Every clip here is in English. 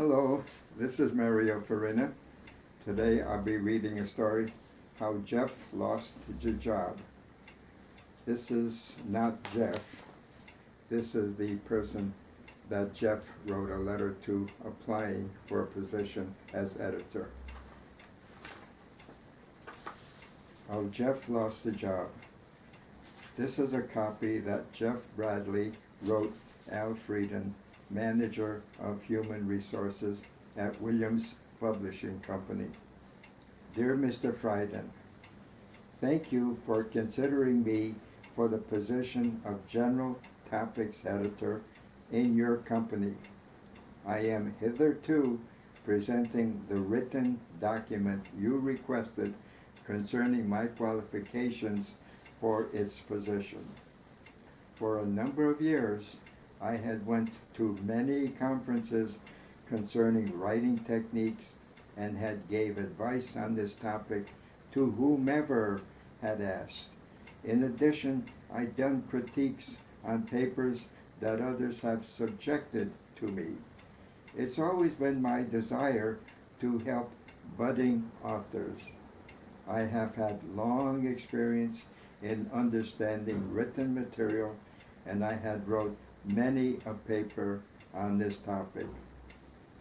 Hello, this is Mario Farina. Today I'll be reading a story, How Jeff Lost His Job. This is not Jeff. This is the person that Jeff wrote a letter to applying for a position as editor. How Jeff Lost the Job. This is a copy that Jeff Bradley wrote Al Frieden, manager of human resources at Williams Publishing Company. Dear Mr. Frieden, thank you for considering me for the position of General Topics Editor in your company. I am hitherto presenting the written document you requested concerning my qualifications for its position. For a number of years, I had went to many conferences concerning writing techniques and had gave advice on this topic to whomever had asked. In addition, I'd done critiques on papers that others have subjected to me. It's always been my desire to help budding authors. I have had long experience in understanding written material, and I had wrote many a paper on this topic.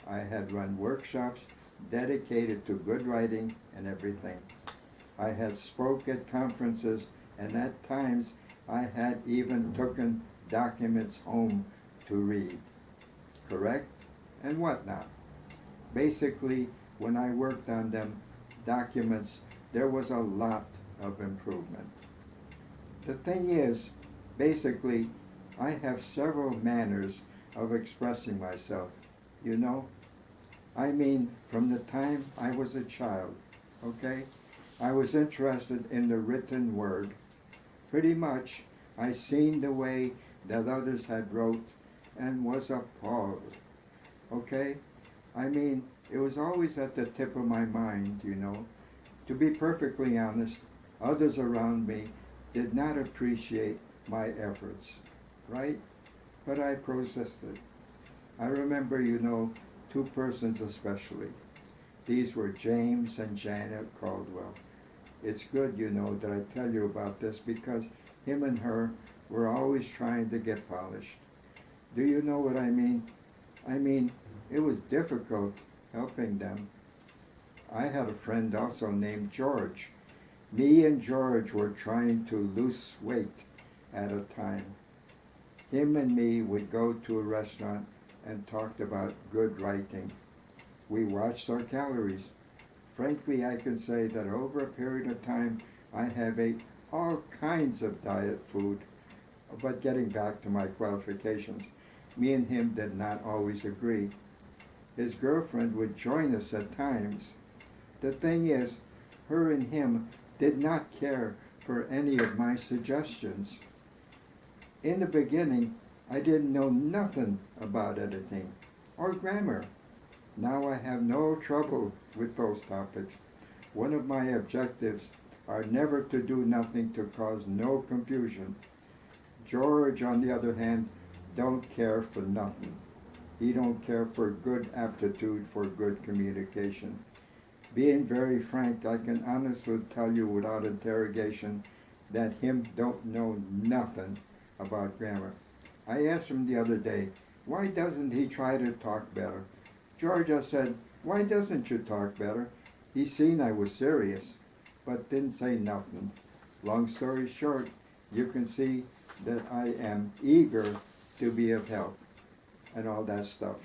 I had run workshops dedicated to good writing and everything. I had spoke at conferences, and at times I had even taken documents home to read, correct, and whatnot. Basically, when I worked on them documents, there was a lot of improvement. The thing is, basically, I have several manners of expressing myself, you know? I mean, from the time I was a child, okay? I was interested in the written word. Pretty much, I seen the way that others had wrote and was appalled, okay? I mean, it was always at the tip of my mind, you know? To be perfectly honest, others around me did not appreciate my efforts, right? But I processed it. I remember, you know, two persons especially. These were James and Janet Caldwell. It's good, you know, that I tell you about this because him and her were always trying to get polished. Do you know what I mean? I mean, it was difficult helping them. I had a friend also named George. Me and George were trying to lose weight at a time. Him and me would go to a restaurant and talked about good writing. We watched our calories. Frankly, I can say that over a period of time, I have ate all kinds of diet food. But getting back to my qualifications, me and him did not always agree. His girlfriend would join us at times. The thing is, her and him did not care for any of my suggestions. In the beginning, I didn't know nothing about editing or grammar. Now I have no trouble with those topics. One of my objectives are never to do nothing to cause no confusion. George, on the other hand, don't care for nothing. He don't care for good aptitude for good communication. Being very frank, I can honestly tell you without interrogation that him don't know nothing about grammar. I asked him the other day, why doesn't he try to talk better? Georgia said, why doesn't you talk better? He seen I was serious, but didn't say nothing. Long story short, you can see that I am eager to be of help and all that stuff.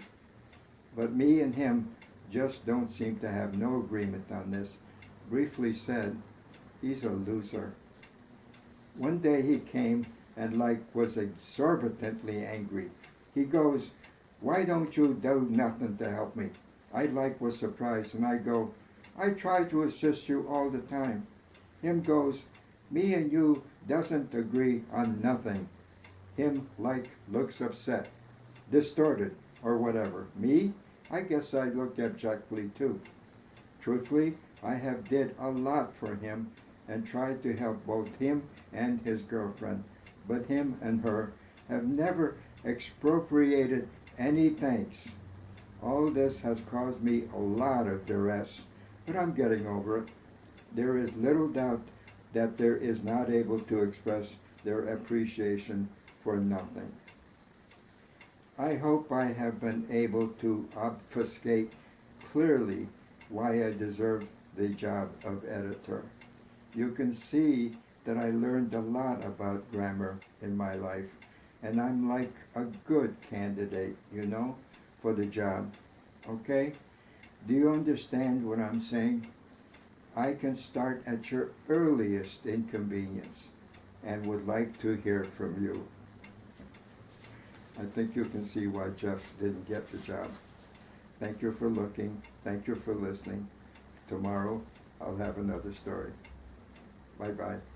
But me and him just don't seem to have no agreement on this. Briefly said, he's a loser. One day he came and was exorbitantly angry. He goes, why don't you do nothing to help me? I was surprised, and I go, I try to assist you all the time. Him goes, me and you doesn't agree on nothing. Him looks upset, distorted, or whatever. Me? I guess I look abjectly too. Truthfully, I have did a lot for him and tried to help both him and his girlfriend, but him and her have never expropriated any thanks. All this has caused me a lot of duress, but I'm getting over it. There is little doubt that there is not able to express their appreciation for nothing. I hope I have been able to obfuscate clearly why I deserve the job of editor. You can see that I learned a lot about grammar in my life, and I'm like a good candidate, for the job. Okay? Do you understand what I'm saying? I can start at your earliest inconvenience and would like to hear from you. I think you can see why Jeff didn't get the job. Thank you for looking. Thank you for listening. Tomorrow I'll have another story. Bye-bye.